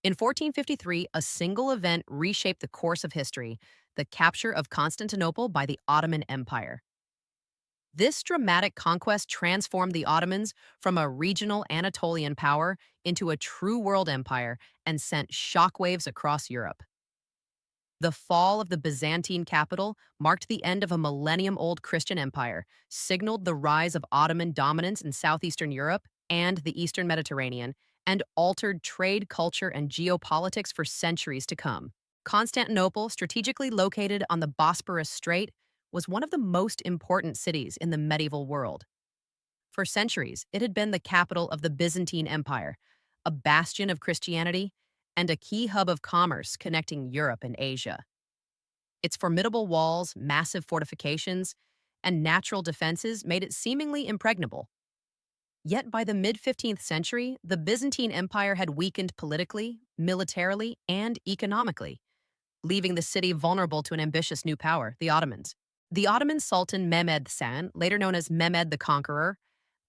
In 1453, a single event reshaped the course of history, the capture of Constantinople by the Ottoman Empire. This dramatic conquest transformed the Ottomans from a regional Anatolian power into a true world empire and sent shockwaves across Europe. The fall of the Byzantine capital marked the end of a millennium-old Christian empire, signaled the rise of Ottoman dominance in southeastern Europe and the eastern Mediterranean, and altered trade, culture, and geopolitics for centuries to come. Constantinople, strategically located on the Bosporus Strait, was one of the most important cities in the medieval world. For centuries, it had been the capital of the Byzantine Empire, a bastion of Christianity, and a key hub of commerce connecting Europe and Asia. Its formidable walls, massive fortifications, and natural defenses made it seemingly impregnable. Yet by the mid 15th century, the Byzantine Empire had weakened politically, militarily, and economically, leaving the city vulnerable to an ambitious new power, the Ottomans. The Ottoman Sultan Mehmed II, later known as Mehmed the Conqueror,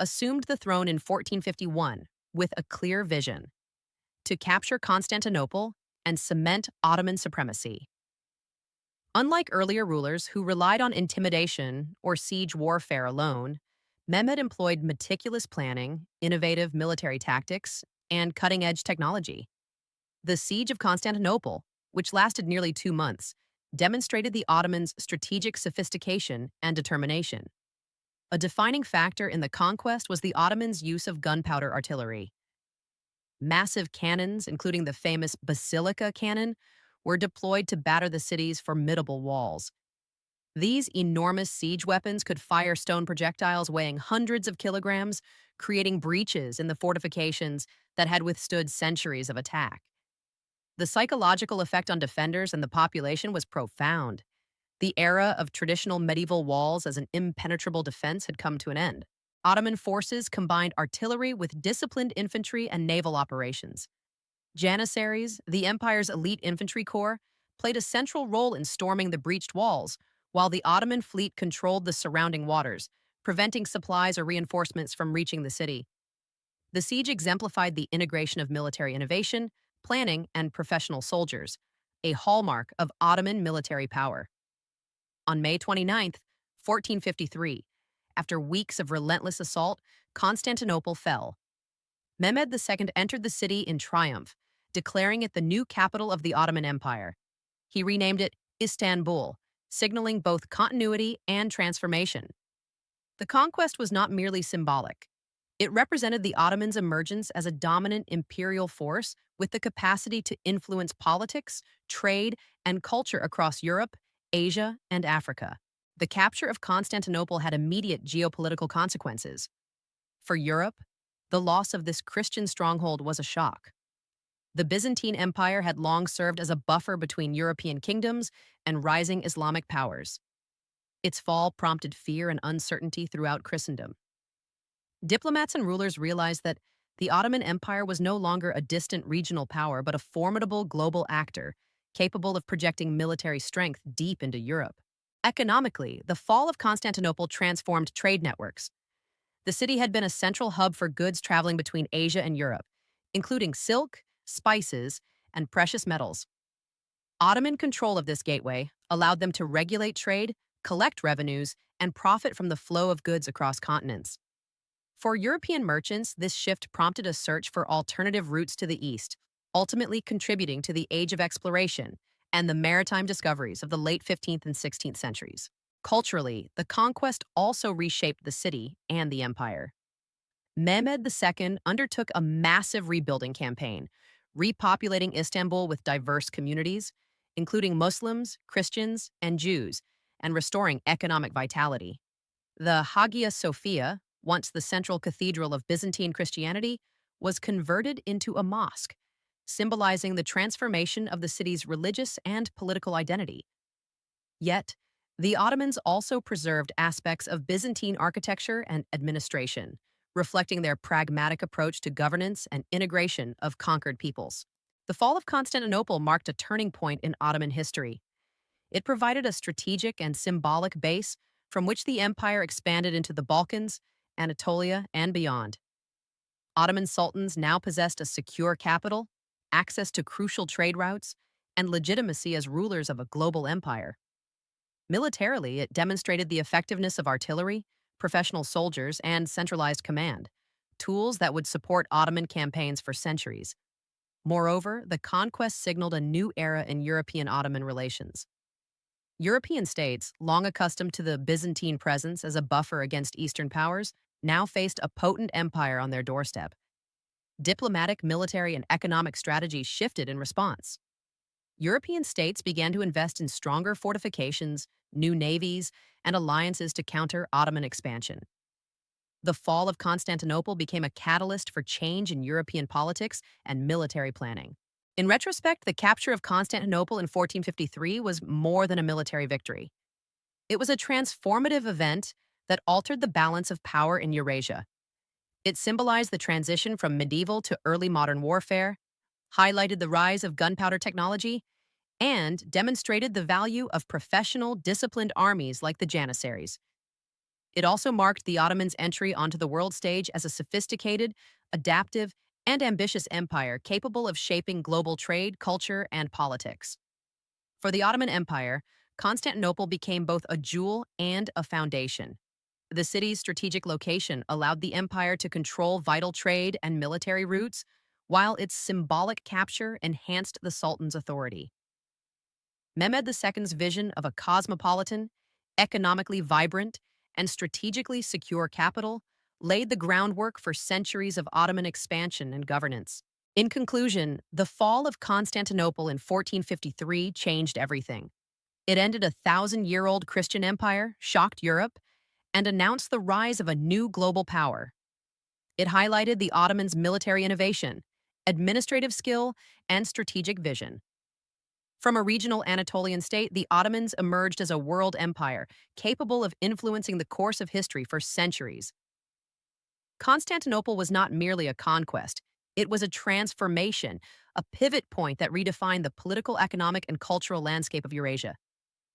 assumed the throne in 1451 with a clear vision: to capture Constantinople and cement Ottoman supremacy. Unlike earlier rulers who relied on intimidation or siege warfare alone, Mehmed employed meticulous planning, innovative military tactics, and cutting edge technology. The Siege of Constantinople, which lasted nearly 2 months, demonstrated the Ottomans' strategic sophistication and determination. A defining factor in the conquest was the Ottomans' use of gunpowder artillery. Massive cannons, including the famous Basilica cannon, were deployed to batter the city's formidable walls. These enormous siege weapons could fire stone projectiles weighing hundreds of kilograms, creating breaches in the fortifications that had withstood centuries of attack. The psychological effect on defenders and the population was profound. The era of traditional medieval walls as an impenetrable defense had come to an end. Ottoman forces combined artillery with disciplined infantry and naval operations. Janissaries, the empire's elite infantry corps, played a central role in storming the breached walls, while the Ottoman fleet controlled the surrounding waters, preventing supplies or reinforcements from reaching the city. The siege exemplified the integration of military innovation, planning, and professional soldiers, a hallmark of Ottoman military power. On May 29th, 1453, after weeks of relentless assault, Constantinople fell. Mehmed II entered the city in triumph, declaring it the new capital of the Ottoman Empire. He renamed it Istanbul, signaling both continuity and transformation. The conquest was not merely symbolic. It represented the Ottomans' emergence as a dominant imperial force with the capacity to influence politics, trade, and culture across Europe, Asia, and Africa. The capture of Constantinople had immediate geopolitical consequences. For Europe, the loss of this Christian stronghold was a shock. The Byzantine Empire had long served as a buffer between European kingdoms and rising Islamic powers. Its fall prompted fear and uncertainty throughout Christendom. Diplomats and rulers realized that the Ottoman Empire was no longer a distant regional power but a formidable global actor, capable of projecting military strength deep into Europe. Economically, the fall of Constantinople transformed trade networks. The city had been a central hub for goods traveling between Asia and Europe, including silk, spices, and precious metals. Ottoman control of this gateway allowed them to regulate trade, collect revenues, and profit from the flow of goods across continents. For European merchants, this shift prompted a search for alternative routes to the east, ultimately contributing to the age of exploration and the maritime discoveries of the late 15th and 16th centuries. Culturally, the conquest also reshaped the city and the empire. Mehmed II undertook a massive rebuilding campaign, repopulating Istanbul with diverse communities, including Muslims, Christians, and Jews, and restoring economic vitality. The Hagia Sophia, once the central cathedral of Byzantine Christianity, was converted into a mosque, symbolizing the transformation of the city's religious and political identity. Yet, the Ottomans also preserved aspects of Byzantine architecture and administration, reflecting their pragmatic approach to governance and integration of conquered peoples. The fall of Constantinople marked a turning point in Ottoman history. It provided a strategic and symbolic base from which the empire expanded into the Balkans, Anatolia, and beyond. Ottoman sultans now possessed a secure capital, access to crucial trade routes, and legitimacy as rulers of a global empire. Militarily, it demonstrated the effectiveness of artillery, professional soldiers, and centralized command, tools that would support Ottoman campaigns for centuries. Moreover, the conquest signaled a new era in European Ottoman relations. European states, long accustomed to the Byzantine presence as a buffer against Eastern powers, now faced a potent empire on their doorstep. Diplomatic, military, and economic strategies shifted in response. European states began to invest in stronger fortifications, new navies, and alliances to counter Ottoman expansion. The fall of Constantinople became a catalyst for change in European politics and military planning. In retrospect, the capture of Constantinople in 1453 was more than a military victory. It was a transformative event that altered the balance of power in Eurasia. It symbolized the transition from medieval to early modern warfare, highlighted the rise of gunpowder technology, and demonstrated the value of professional, disciplined armies like the Janissaries. It also marked the Ottomans' entry onto the world stage as a sophisticated, adaptive, and ambitious empire capable of shaping global trade, culture, and politics. For the Ottoman Empire, Constantinople became both a jewel and a foundation. The city's strategic location allowed the empire to control vital trade and military routes, while its symbolic capture enhanced the Sultan's authority. Mehmed II's vision of a cosmopolitan, economically vibrant, and strategically secure capital laid the groundwork for centuries of Ottoman expansion and governance. In conclusion, the fall of Constantinople in 1453 changed everything. It ended a thousand-year-old Christian empire, shocked Europe, and announced the rise of a new global power. It highlighted the Ottomans' military innovation, administrative skill, and strategic vision. From a regional Anatolian state, the Ottomans emerged as a world empire, capable of influencing the course of history for centuries. Constantinople was not merely a conquest, it was a transformation, a pivot point that redefined the political, economic, and cultural landscape of Eurasia.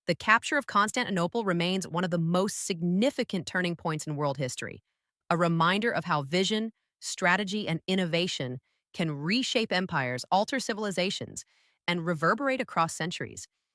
The capture of Constantinople remains one of the most significant turning points in world history, a reminder of how vision, strategy, and innovation can reshape empires, alter civilizations, and reverberate across centuries.